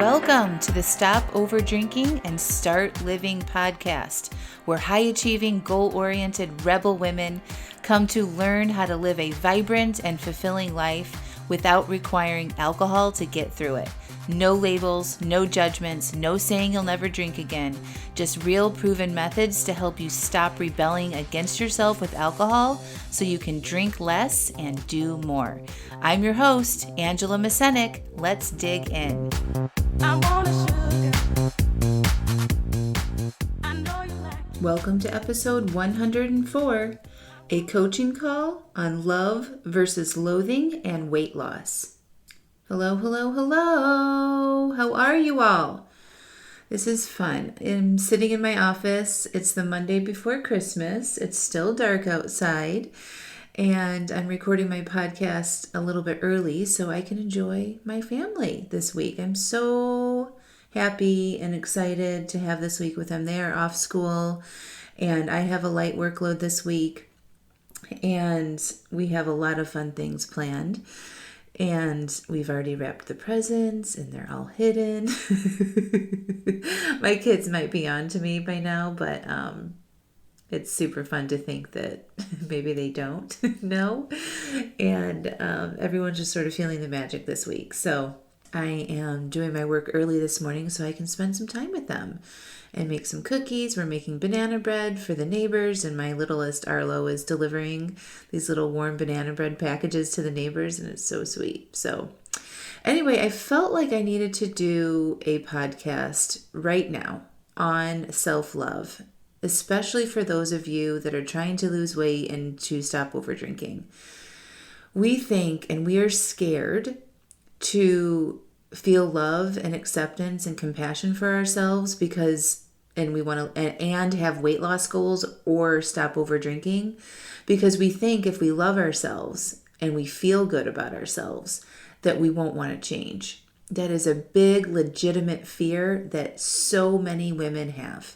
Welcome to the Stop Overdrinking and Start Living podcast, where high-achieving, goal-oriented rebel women come to learn how to live a vibrant and fulfilling life without requiring alcohol to get through it. No labels, no judgments, no saying you'll never drink again. Just real proven methods to help you stop rebelling against yourself with alcohol so you can drink less and do more. I'm your host, Angela Mascenik. Let's dig in. Welcome to episode 104, a coaching call on love versus loathing and weight loss. Hello, hello, hello. How are you all? This is fun. I'm sitting in my office. It's the Monday before Christmas. It's still dark outside, and I'm recording my podcast a little bit early so I can enjoy my family this week. I'm so happy and excited to have this week with them. They are off school, and I have a light workload this week, and we have a lot of fun things planned. And we've already wrapped the presents and they're all hidden. My kids might be on to me by now, but it's super fun to think that maybe they don't know. And everyone's just sort of feeling the magic this week. So I am doing my work early this morning so I can spend some time with them and make some cookies. We're making banana bread for the neighbors, and my littlest Arlo is delivering these little warm banana bread packages to the neighbors, and it's so sweet. So anyway, I felt like I needed to do a podcast right now on self-love, especially for those of you that are trying to lose weight and to stop over drinking. We think and we are scared to feel love and acceptance and compassion for ourselves and we want to and have weight loss goals or stop over drinking, because we think if we love ourselves and we feel good about ourselves that we won't want to change. That is a big legitimate fear that so many women have.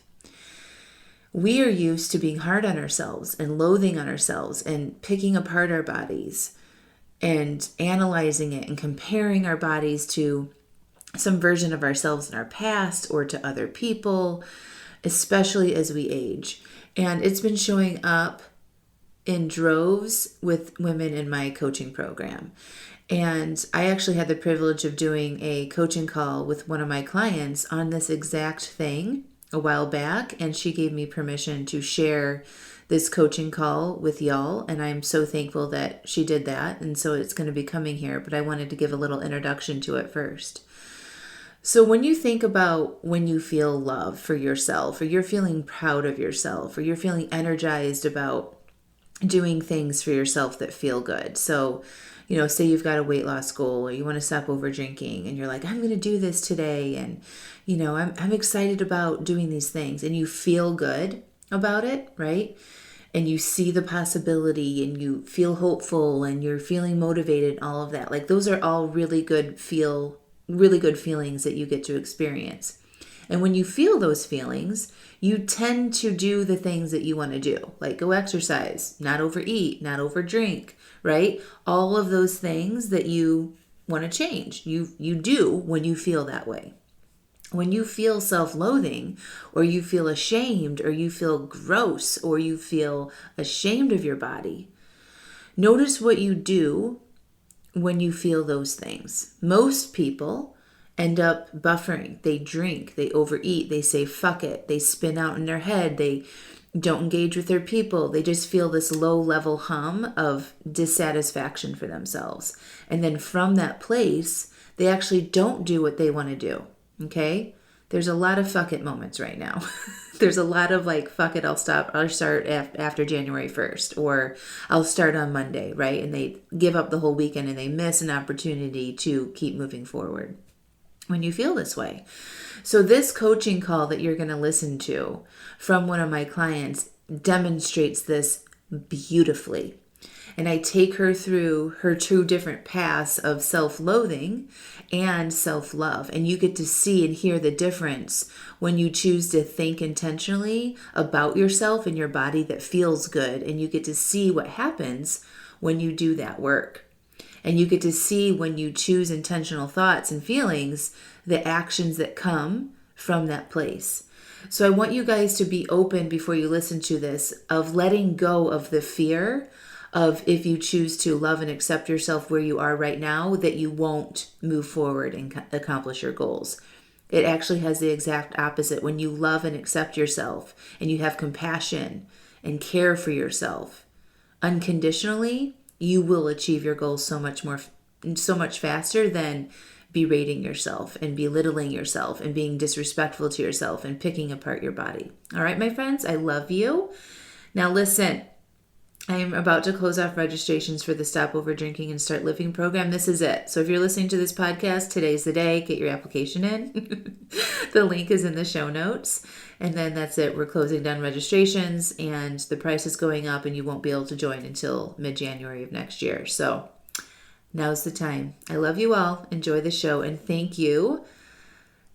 We are used to being hard on ourselves and loathing on ourselves and picking apart our bodies and analyzing it and comparing our bodies to some version of ourselves in our past or to other people, especially as we age. And it's been showing up in droves with women in my coaching program. And I actually had the privilege of doing a coaching call with one of my clients on this exact thing a while back, and she gave me permission to share this coaching call with y'all, and I'm so thankful that she did that, and so it's going to be coming here, but I wanted to give a little introduction to it first. So when you think about when you feel love for yourself, or you're feeling proud of yourself, or you're feeling energized about doing things for yourself that feel good. So, say you've got a weight loss goal, or you want to stop over drinking, and you're like, I'm going to do this today, and I'm excited about doing these things, and you feel good about it, right? And you see the possibility and you feel hopeful and you're feeling motivated, all of that. Like, those are all really good feelings that you get to experience. And when you feel those feelings, you tend to do the things that you want to do, like go exercise, not overeat, not overdrink, right? All of those things that you want to change, you do when you feel that way. When you feel self-loathing, or you feel ashamed, or you feel gross, or you feel ashamed of your body, notice what you do when you feel those things. Most people end up buffering. They drink, they overeat, they say fuck it, they spin out in their head, they don't engage with their people. They just feel this low-level hum of dissatisfaction for themselves. And then from that place, they actually don't do what they want to do. Okay? There's a lot of fuck it moments right now. There's a lot of like, fuck it, I'll start after January 1st, or I'll start on Monday, right? And they give up the whole weekend and they miss an opportunity to keep moving forward when you feel this way. So this coaching call that you're going to listen to from one of my clients demonstrates this beautifully. And I take her through her two different paths of self-loathing and self-love. And you get to see and hear the difference when you choose to think intentionally about yourself and your body that feels good. And you get to see what happens when you do that work. And you get to see, when you choose intentional thoughts and feelings, the actions that come from that place. So I want you guys to be open before you listen to this, of letting go of the fear of, if you choose to love and accept yourself where you are right now, that you won't move forward and accomplish your goals. It actually has the exact opposite. When you love and accept yourself and you have compassion and care for yourself unconditionally, you will achieve your goals so much faster than berating yourself and belittling yourself and being disrespectful to yourself and picking apart your body. All right, my friends, I love you. Now listen, I am about to close off registrations for the Stop Over Drinking and Start Living program. This is it. So if you're listening to this podcast, today's the day. Get your application in. The link is in the show notes. And then that's it. We're closing down registrations, and the price is going up, and you won't be able to join until mid-January of next year. So now's the time. I love you all. Enjoy the show. And thank you,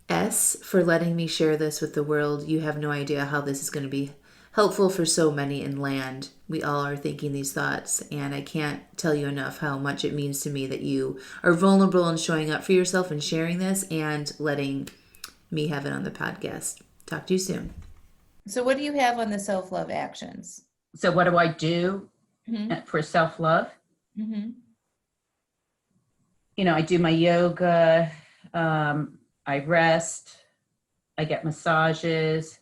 S, for letting me share this with the world. You have no idea how this is going to be helpful for so many in land. We all are thinking these thoughts, and I can't tell you enough how much it means to me that you are vulnerable and showing up for yourself and sharing this and letting me have it on the podcast. Talk to you soon. So what do you have on the self-love actions? So what do I do for self-love? I do my yoga, I rest, I get massages,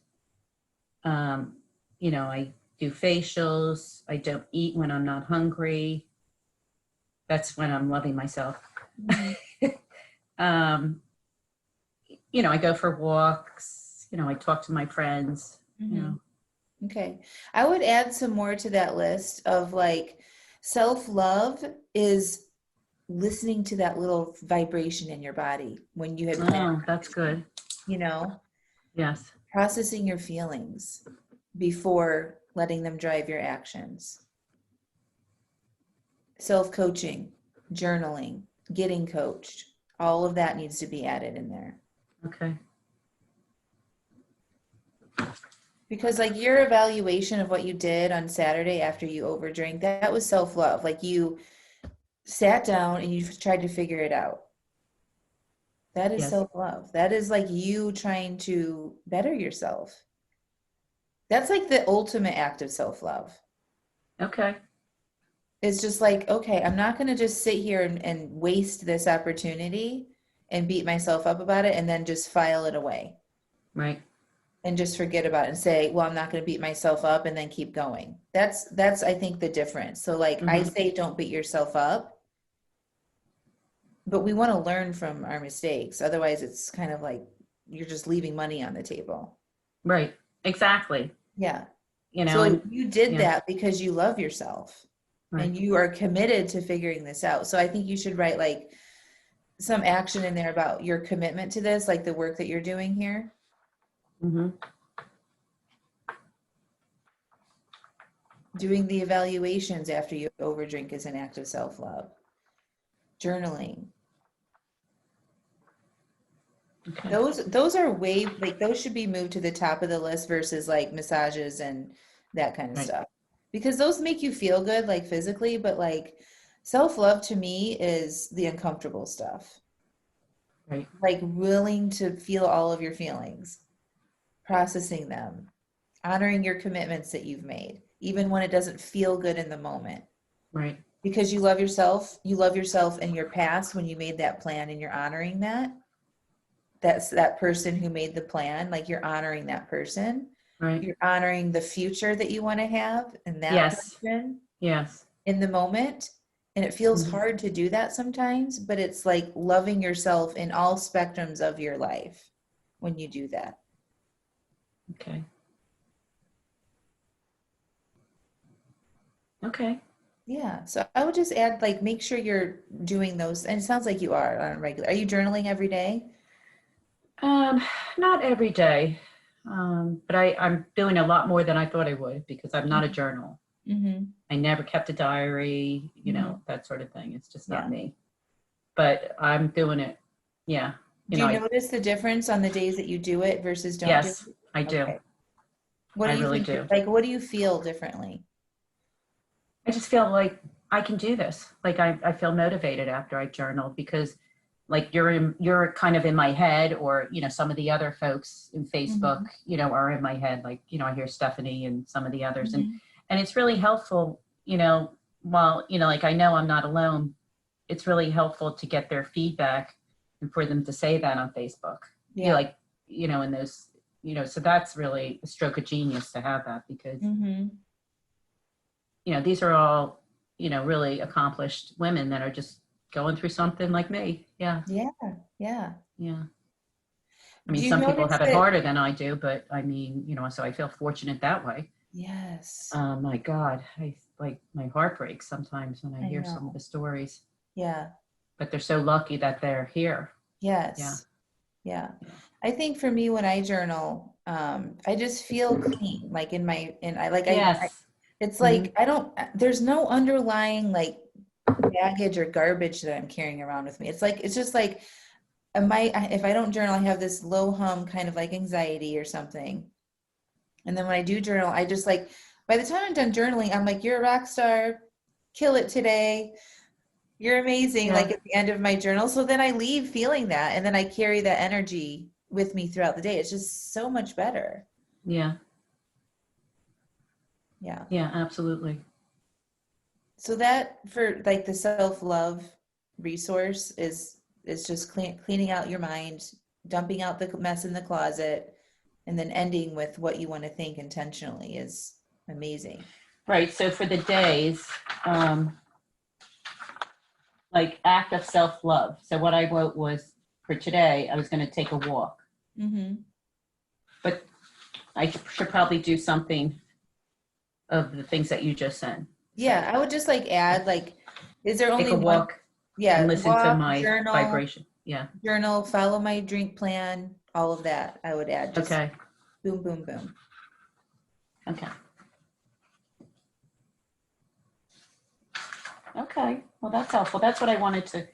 I do facials. I don't eat when I'm not hungry. That's when I'm loving myself. I go for walks, I talk to my friends, Okay. I would add some more to that list of, like, self-love is listening to that little vibration in your body when you had planned. Oh, that's good. Yes. Processing your feelings before letting them drive your actions. Self-coaching, journaling, getting coached, all of that needs to be added in there. Okay. Because, like, your evaluation of what you did on Saturday after you overdrank, that was self-love. Like, you sat down and you tried to figure it out. That is self-love. That is like you trying to better yourself. That's like the ultimate act of self-love. Okay. It's just like, okay, I'm not going to just sit here and waste this opportunity and beat myself up about it and then just file it away. Right. And just forget about it and say, well, I'm not going to beat myself up and then keep going. That's I think the difference. So, like, I say, don't beat yourself up, but we want to learn from our mistakes. Otherwise, it's kind of like you're just leaving money on the table. Right. Exactly. Yeah. So you did that because you love yourself, right, and you are committed to figuring this out. So I think you should write, like, some action in there about your commitment to this, like the work that you're doing here. Doing the evaluations after you overdrink is an act of self-love. Journaling. Okay. Those are way, like, those should be moved to the top of the list versus, like, massages and that kind of stuff, because those make you feel good, like, physically, but, like, self-love to me is the uncomfortable stuff. Right. Like, willing to feel all of your feelings, processing them, honoring your commitments that you've made, even when it doesn't feel good in the moment. Right. Because you love yourself in your past when you made that plan, and you're honoring that. That's that person who made the plan, like, you're honoring that person. Right. You're honoring the future that you want to have and that person in the moment. And it feels hard to do that sometimes, but it's like loving yourself in all spectrums of your life when you do that. Okay. Okay. Yeah. So I would just add, like, make sure you're doing those. And it sounds like you are on a regular. Are you journaling every day? Not every day. But I'm doing a lot more than I thought I would, because I'm not a journal. I never kept a diary, that sort of thing. It's just not me. But I'm doing it. Yeah. Do you notice the difference on the days that you do it versus don't do it? Yes, I do. Okay. What do you really think, do. like, what do you feel differently? I just feel like I can do this. Like I feel motivated after I journal because like you're kind of in my head, or some of the other folks in Facebook, are in my head. Like, I hear Stephanie and some of the others, and it's really helpful, while, like I know I'm not alone. It's really helpful to get their feedback and for them to say that on Facebook. Yeah. Like, in those, so that's really a stroke of genius to have that, because, these are all, really accomplished women that are just going through something like me. Yeah. Yeah. Yeah. Yeah. I mean, some people have it harder than I do, but I mean, so I feel fortunate that way. Yes. My God, my heart breaks sometimes when I hear some of the stories. Yeah. But they're so lucky that they're here. Yes. Yeah. I think for me, when I journal, I just feel clean, like it's like, there's no underlying like baggage or garbage that I'm carrying around with me. It's just like, if I don't journal, I have this low hum kind of like anxiety or something. And then when I do journal, I just like, by the time I'm done journaling, I'm like, you're a rock star, kill it today. You're amazing. Yeah. Like at the end of my journal. So then I leave feeling that, and then I carry that energy with me throughout the day. It's just so much better. Yeah. Yeah. Yeah, absolutely. So that, for like the self-love resource, is just cleaning out your mind, dumping out the mess in the closet, and then ending with what you want to think intentionally is amazing. Right. So for the days, like act of self-love. So what I wrote was, for today, I was going to take a walk. But I should probably do something of the things that you just said. Yeah, I would just like add, like, is there only take a walk? Yeah, and listen to my journal, vibration. Yeah. Journal, follow my drink plan, all of that. I would add. Just okay. Boom, boom, boom. Okay. Okay. Well, that's helpful. That's what I wanted to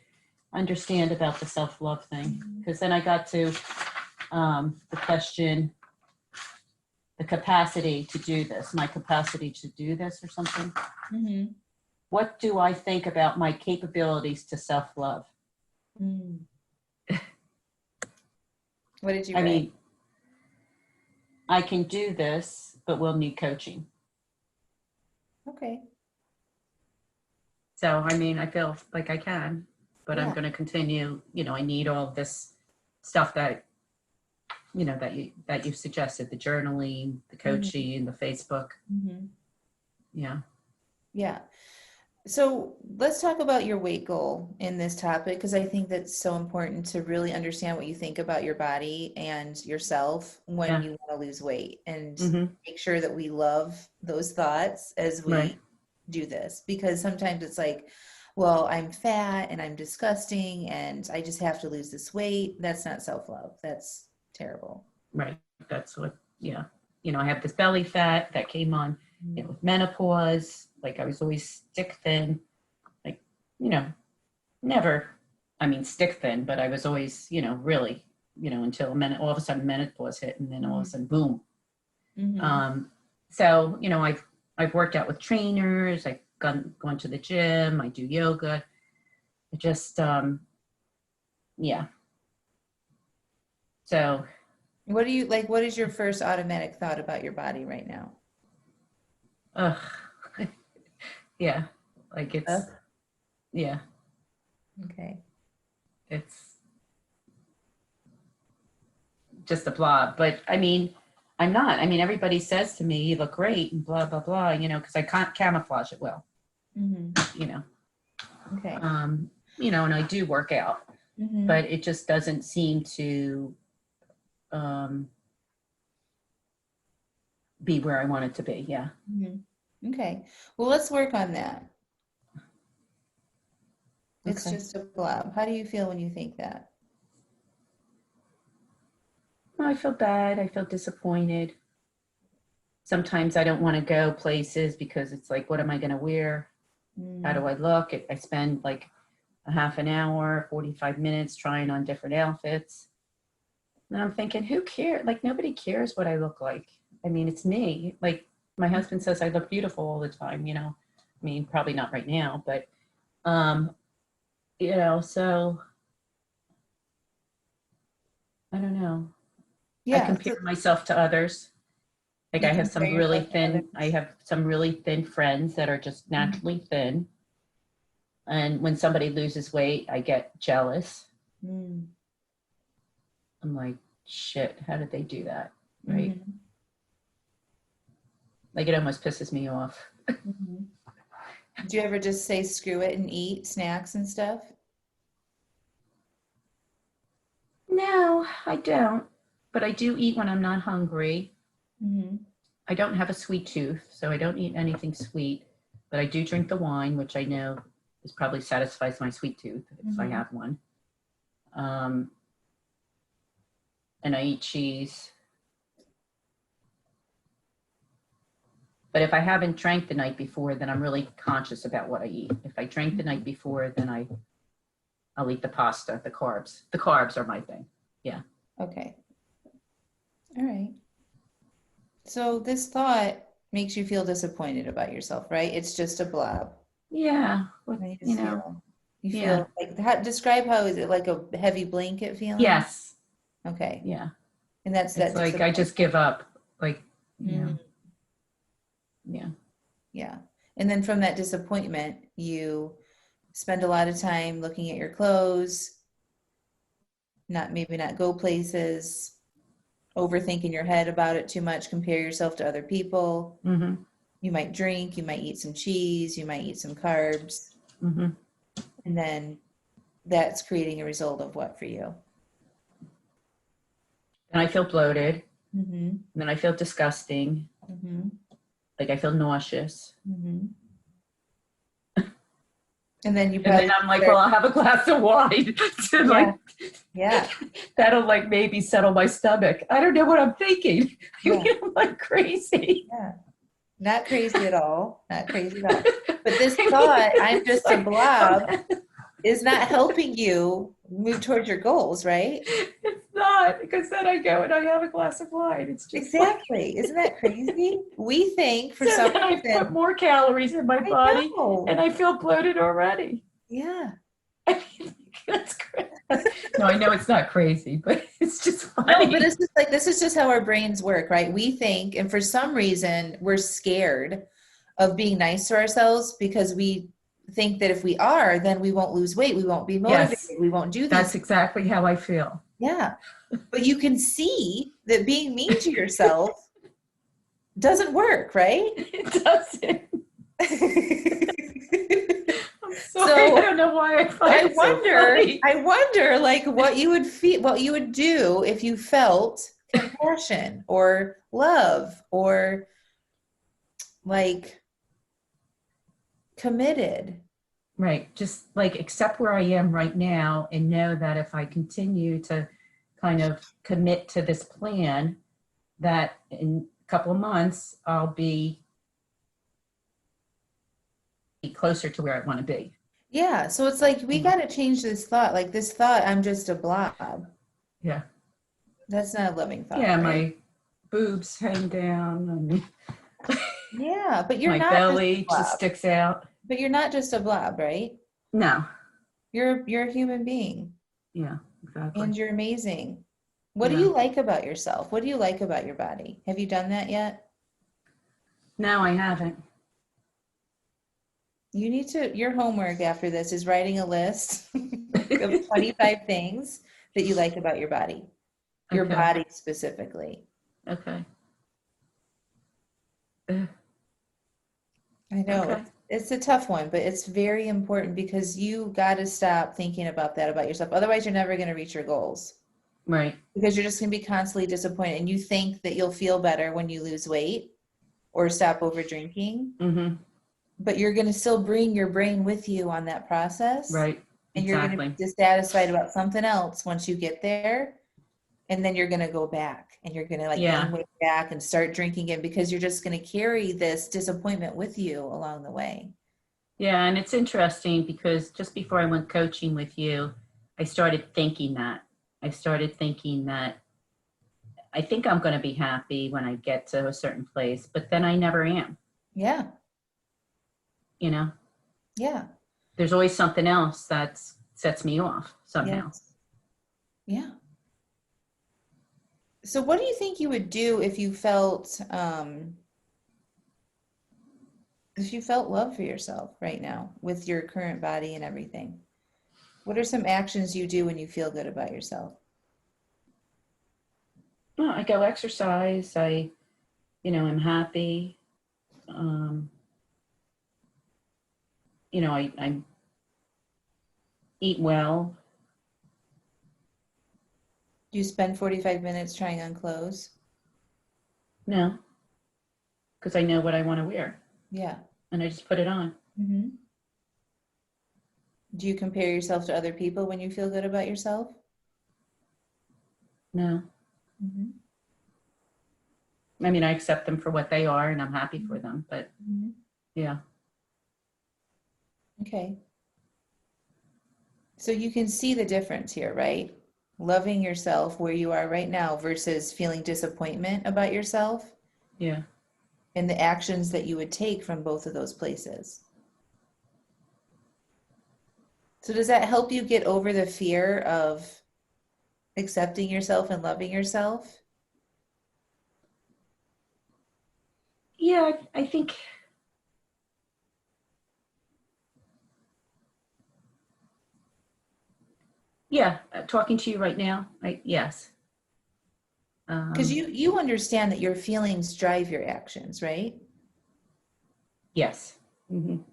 understand about the self-love thing, because then I got to the question, the capacity to do this, my capacity to do this or something. What do I think about my capabilities to self-love? What did you write? I mean, I can do this, but we'll need coaching. Okay. So, I mean, I feel like I can, but I'm going to continue, I need all this stuff that, that you suggested, the journaling, the coaching, the Facebook. Yeah. Yeah. So let's talk about your weight goal in this topic, because I think that's so important to really understand what you think about your body and yourself when you want to lose weight, and make sure that we love those thoughts as we do this, because sometimes it's like, well, I'm fat and I'm disgusting and I just have to lose this weight. That's not self-love. That's terrible. Right. That's what, I have this belly fat that came on with menopause. Like I was always stick thin, like, never, stick thin, but I was always, really, until all of a sudden menopause hit, and then all of a sudden, boom. So, I've worked out with trainers, I've gone to the gym, I do yoga. I just, yeah. So. What do you like? What is your first automatic thought about your body right now? Yeah, like it's, yeah. Okay. It's just a blob, but I'm not. Everybody says to me, you look great and blah, blah, blah, because I can't camouflage it well, Okay. And I do work out, but it just doesn't seem to be where I want it to be. Yeah. Okay. Well, let's work on that. It's just a blob. How do you feel when you think that? I feel bad. I feel disappointed. Sometimes I don't want to go places because it's like, what am I going to wear? How do I look? I spend like a half an hour, 45 minutes trying on different outfits. And I'm thinking, who cares? Like, nobody cares what I look like. It's me. Like, my husband says I look beautiful all the time, I mean, probably not right now, but, so I don't know. I Yeah. compare myself to others. Like You compare yourself to I others. have some really thin friends that are just naturally thin. And when somebody loses weight, I get jealous. Mm. I'm like, shit, how did they do that? Right? Mm-hmm. Like, it almost pisses me off. Mm-hmm. Do you ever just say screw it and eat snacks and stuff? No, I don't. But I do eat when I'm not hungry. Mm-hmm. I don't have a sweet tooth, so I don't eat anything sweet. But I do drink the wine, which I know is probably satisfies my sweet tooth if I Mm-hmm. have one. Um, and I eat cheese. But if I haven't drank the night before, then I'm really conscious about what I eat. If I drank the night before, then I'll eat the pasta, the carbs. The carbs are my thing. Yeah. Okay. All right. So this thought makes you feel disappointed about yourself, right? It's just a blob. Yeah. And you You just know, feel, you yeah. feel like, describe how is it like a heavy blanket feeling? Yes. Okay. Yeah. And that's It's that like I just give up. Like, Mm, yeah. yeah. And then from that disappointment, you spend a lot of time looking at your clothes, maybe not go places, overthink in your head about it too much, compare yourself to other people. Mm-hmm. You might drink, you might eat some cheese, you might eat some carbs, Mm-hmm. and then that's creating a result of what for you? And I feel bloated. Mm-hmm. And then I feel disgusting. Mm-hmm. Like, I feel nauseous. Mm-hmm. And then you And then probably I'm like, well, start, I'll have a glass of wine to yeah, like, yeah, that'll like maybe settle my stomach. I don't know what I'm thinking. I yeah, mean, I'm like crazy. yeah. Not crazy at all. Not crazy at all. But this I mean, thought, I'm it's just a like, blob, is not helping you move towards your goals, right? it's not, because then I go and I have a glass of wine. It's just like, Exactly. Isn't that crazy? We think for so some then I put reason, more calories in my I body and know. I feel bloated already. Yeah. I mean, that's crazy. No, I know it's not crazy, but it's just No, but funny. this is just how our brains work, right? We think, and for some reason, we're scared of being nice to ourselves because we think that if we are, then we won't lose weight, we won't be Yes, motivated, we won't do these. that's exactly how I feel. Yeah. But you can see that being mean to yourself doesn't work, right? It doesn't. I'm sorry. I So don't know why I find it so funny. I wonder like what you would feel, what you would do if you felt compassion or love or like committed. Right. Just like accept where I am right now and know that if I continue to kind of commit to this plan, that in a couple of months I'll be closer to where I want to be. Yeah. So it's like we Yeah. got to change this thought. Like this thought, I'm just a blob. Yeah. That's not a loving thought, Yeah. right? My boobs hang down and Yeah, but you're my not just a belly just blob. sticks out. But you're not just a blob, right? No. You're a human being Yeah, exactly. and you're amazing. What do Yeah. you like about yourself? What do you like about your body? Have you done that yet? No, I haven't. You need to, your homework after this is writing a list of 25 things that you like about your Okay. body specifically. Okay. I know Okay. it's a tough one, but it's very important because you got to stop thinking about that about yourself. Otherwise, you're never going to reach your goals Right. because you're just going to be constantly disappointed and you think that you'll feel better when you lose weight or stop over drinking, Mm-hmm. but you're going to still bring your brain with you on that process Right. and you're going to Exactly. be dissatisfied about something else once you get there. And then you're going to go back and you're going to like Yeah. gain weight back and start drinking again because you're just going to carry this disappointment with you along the way. Yeah. And it's interesting because just before I went coaching with you, I started thinking that. I started thinking that I think I'm going to be happy when I get to a certain place, but then I never am. Yeah. you know, Yeah. there's always something else that sets me off somehow. Yes. Yeah. So what do you think you would do if you felt love for yourself right now with your current body and everything? What are some actions you do when you feel good about yourself? Well, I go exercise. I'm happy. Um, I eat well. Do you spend 45 minutes trying on clothes? No, because I know what I want to wear Yeah. and I just put it on. Mm-hmm. Do you compare yourself to other people when you feel good about yourself? No. Mm-hmm. I mean, I accept them for what they are and I'm happy for them, but Mm-hmm. yeah. Okay. So you can see the difference here, right? Loving yourself where you are right now versus feeling disappointment about yourself Yeah. and the actions that you would take from both of those places. So does that help you get over the fear of accepting yourself and loving yourself? Yeah, I think, yeah, talking to you right now, yes. Because Um, you understand that your feelings drive your actions, right? yes.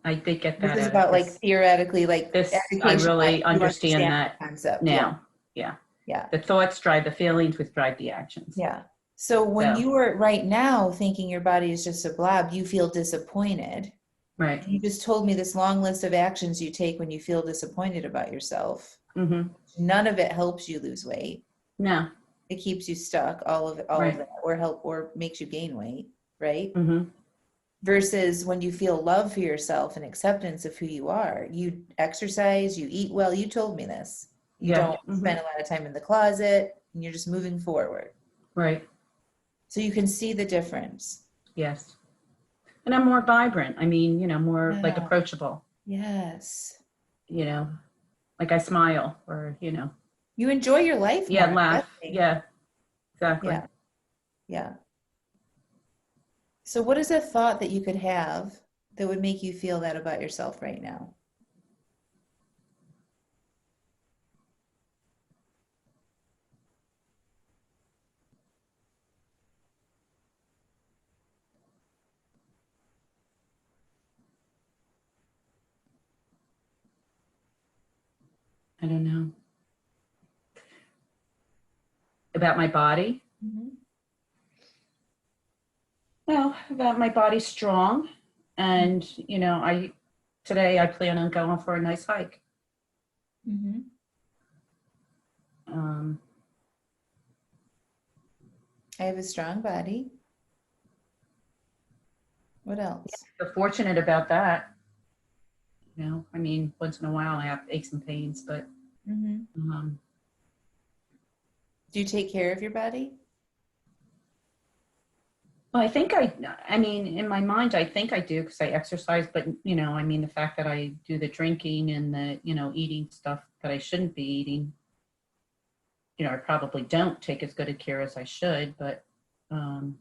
I did get This that is out of about like this. theoretically, like I education wise, really you understand understand that the concept. Yeah. now. Yeah. Yeah. The thoughts drive the feelings, which drive the actions. Yeah. So when So, you are right now thinking your body is just a blob, you feel disappointed. right. And you just told me this long list of actions you take when you feel disappointed about yourself. Mm-hmm. None of it helps you lose weight. No. It keeps you stuck, all of Right. that, or makes you gain weight, right? Mm-hmm. Versus when you feel love for yourself and acceptance of who you are, you exercise, you eat well. You told me this. You Yeah. don't Mm-hmm. spend a lot of time in the closet and you're just moving forward. Right. So you can see the difference. Yes. And I'm more vibrant. I mean, more like Yeah. approachable, Yes. you know, like I smile or, You enjoy your life yeah, more, I'm laugh. guessing. Yeah, exactly. Yeah. Yeah. So what is a thought that you could have that would make you feel that about yourself right now? I don't know. About my body? Mm-hmm. Well, about my body's strong. And, today I plan on going for a nice hike. Mm-hmm. Um, I have a strong body. What else? feel fortunate about that. I mean, once in a while I have aches and pains, but Mm-hmm. um, Do you take care of your body? well, I mean, in my mind, I think I do because I exercise, but, I mean, the fact that I do the drinking and the, eating stuff that I shouldn't be eating, I probably don't take as good a care as I should, but um,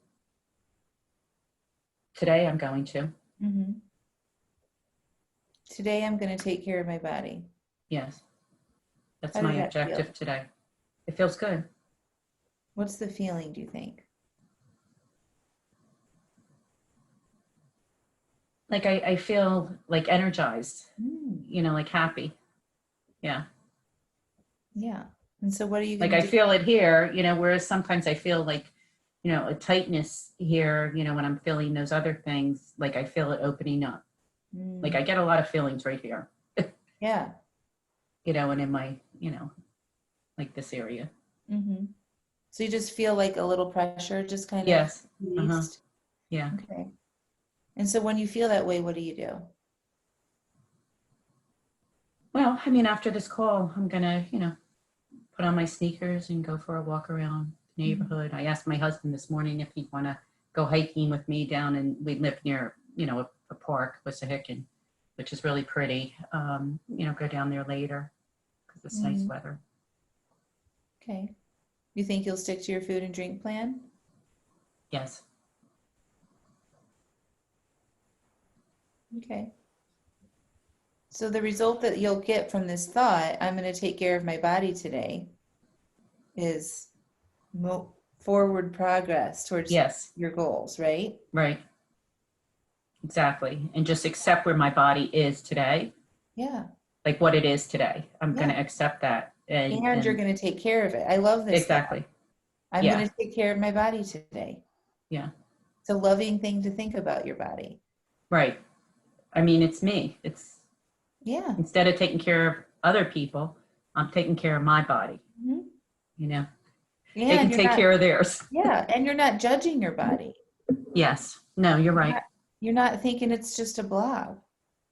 today I'm going to. Mm-hmm. Today I'm going to take care of my body. Yes, that's How my does that feel? objective today. It feels good. What's the feeling, do you think? Like I feel like energized, Mm, like happy. Yeah. yeah. And so what are you Like going I to do? feel it here, whereas sometimes I feel like, a tightness here, when I'm feeling those other things, like I feel it opening up. Like I Mm, get a lot of feelings right here, yeah. and in my, like this area. Mm-hmm. So you just feel like a little pressure just kind of Yes. Uh-huh. released? Yeah. Okay. And so when you feel that way, what do you do? Well, I mean, after this call, I'm gonna, put on my sneakers and go for a walk around the Mhm. neighborhood. I asked my husband this morning if he'd want to go hiking with me down, and we live near, a park, Mascenik. which is really pretty. Go down there later because it's nice weather. Okay. You think you'll stick to your food and drink plan? Yes. Okay. So the result that you'll get from this thought, I'm going to take care of my body today, is forward progress towards your goals, right? Right. Exactly. And just accept where my body is today. Yeah. Like what it is today. I'm going to accept that. And you're going to take care of it. I love this. Exactly. Thought. I'm going to take care of my body today. Yeah. It's a loving thing to think about your body. Right. I mean, it's me. Instead of taking care of other people, I'm taking care of my body. Yeah, they can take care of theirs. Yeah. And you're not judging your body. Yes. No, you're right. You're not thinking it's just a blob.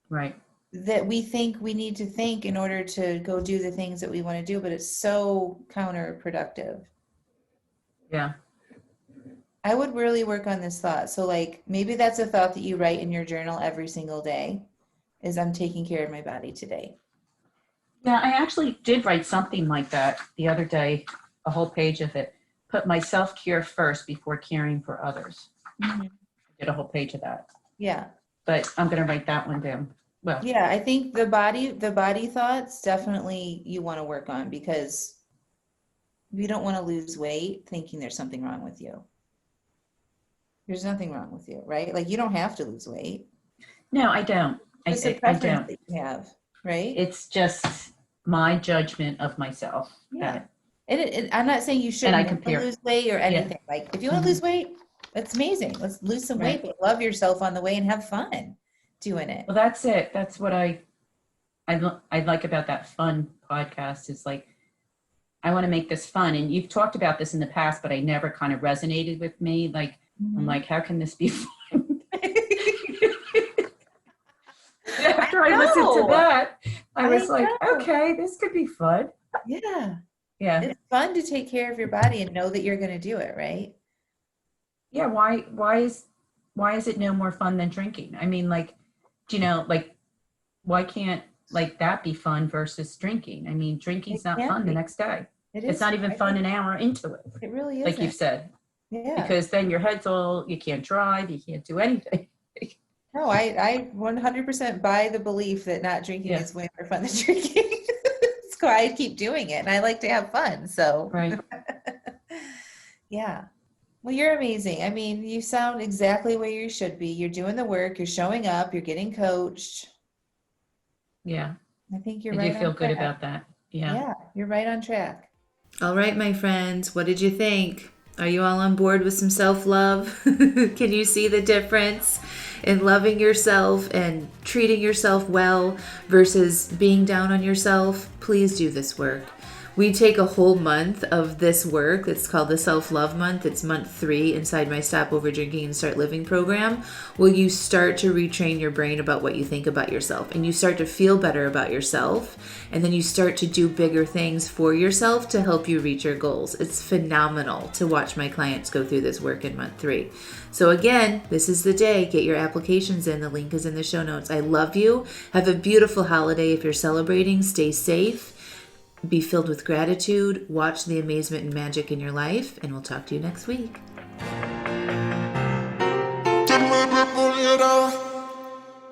Right. That we think we need to think in order to go do the things that we want to do, but it's so counterproductive. Yeah. I would really work on this thought. So like maybe that's a thought that you write in your journal every single day, is I'm taking care of my body today. Yeah, I actually did write something like that the other day, a whole page of it. Put my self-care first before caring for others. I did a whole page of that. Yeah. But I'm going to write that one down. Well, yeah, I think the body thoughts definitely you want to work on, because you don't want to lose weight thinking there's something wrong with you. There's nothing wrong with you, right? Like you don't have to lose weight. No, I don't. It's a preference that you have, right? It's just my judgment of myself. Yeah. I'm not saying you shouldn't lose weight or anything. Like if you want to lose weight, that's amazing. Let's lose some weight, but love yourself on the way and have fun doing it. Well, that's it. That's what I like about that fun podcast is like, I want to make this fun. And you've talked about this in the past, but I never kind of resonated with me. Like, I'm like, how can this be fun? After I listened to that, I was like, okay, this could be fun. Yeah. Yeah. It's fun to take care of your body and know that you're going to do it, right? Yeah. Why is it no more fun than drinking? I mean, like, like, why can't like that be fun versus drinking? I mean, drinking's not fun the next day. It's not even fun an hour into it. It really is. Like you've said. Yeah. Because then your head's all, you can't drive, you can't do anything. No, I 100% buy the belief that not drinking is way more fun than drinking. It's why I keep doing it, and I like to have fun. So, right. Yeah. Well, you're amazing. I mean, you sound exactly where you should be. You're doing the work. You're showing up. You're getting coached. Yeah. I think you're right. I do feel good about that. Yeah. Yeah, you're right on track. All right, my friends, what did you think? Are you all on board with some self-love? Can you see the difference in loving yourself and treating yourself well versus being down on yourself? Please do this work. We take a whole month of this work. It's called the Self-Love Month. It's month 3 inside my Stop Over Drinking and Start Living program. Will you start to retrain your brain about what you think about yourself, and you start to feel better about yourself, and then you start to do bigger things for yourself to help you reach your goals. It's phenomenal to watch my clients go through this work in month 3. So again, this is the day. Get your applications in. The link is in the show notes. I love you. Have a beautiful holiday if you're celebrating. Stay safe. Be filled with gratitude. Watch the amazement and magic in your life, and we'll talk to you next week.